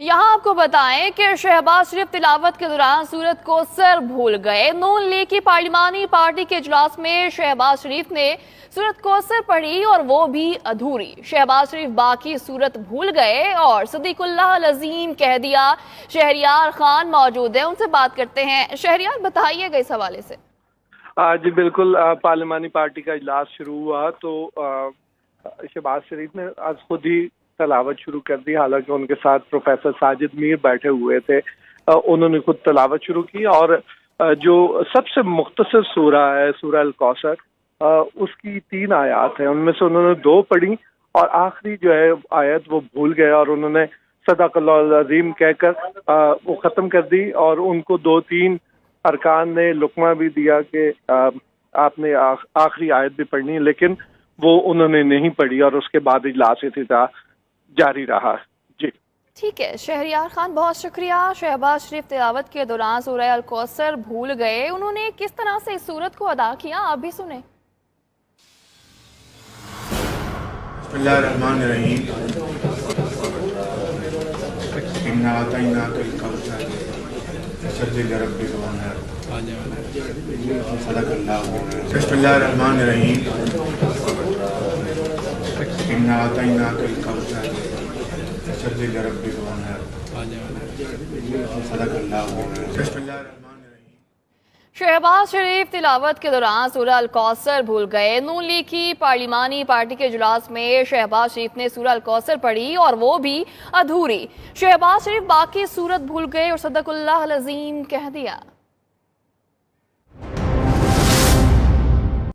यहाँ आपको बताएं कि शहबाज शरीफ तिलावत के दौरान सूरत कोसर भूल गए। नून लीग की पार्लिमानी पार्टी के इजलास में शहबाज शरीफ ने सूरत कोसर पढ़ी और वो भी अधूरी। शहबाज शरीफ बाकी सूरत भूल गए और सदीकुल्लाह अज़ीम कह दिया। शहरियार खान मौजूद है, उनसे बात करते हैं। शहरियार, बताइएगा इस हवाले से। जी बिल्कुल, पार्लिमानी पार्टी का इजलास शुरू हुआ तो शहबाज शरीफ ने आज खुद ही तलावत शुरू कर दी। हालांकि उनके साथ प्रोफेसर साजिद मीर बैठे हुए थे, उन्होंने खुद तलावत शुरू की और जो सबसे मुख्तसर सूरा है सूरा अल कौसर, उसकी 3 आयत है, उनमें से उन्होंने 2 पढ़ी और आखिरी जो है आयत वो भूल गए और उन्होंने सदाकल्लाहुल अज़ीम कहकर वो ख़त्म कर दी। और उनको 2-3 अरकान ने लुकमा भी दिया कि आपने आखिरी आयत भी पढ़नी है, लेकिन वो उन्होंने नहीं पढ़ी और उसके बाद इजलास इफ्तिताह जारी रहा। जी ठीक है शहरियार खान, बहुत शुक्रिया। शहबाज शरीफ तिलावत के दौरान सूरह अल कौसर भूल गए, उन्होंने किस तरह से इस सूरत को अदा किया आप भी सुने। बिस्मिल्लाहिर्रहमानिर्रहीम। इन्ना अतैनाकल कौसर फसल्लि लिरब्बिक वन्हर। सदक़ल्लाहु। बिस्मिल्लाहिर्रहमानिर्रहीम। इन्ना अतैनाकल कौसर फसल्लि लिरब्बिक वन्हर। सदक़ल्लाहु। बिस्मिल्लाहिर्रहमानिर्रहीम। शहबाज शरीफ तिलावत के दौरान सूरह अल कौसर भूल गए। नून लीग की पार्लिमानी पार्टी के इजलास में शहबाज शरीफ ने सूरह अल कौसर पढ़ी और वो भी अधूरी। शहबाज शरीफ बाकी सूरत भूल गए और सदकुल्लाह अज़ीम कह दिया।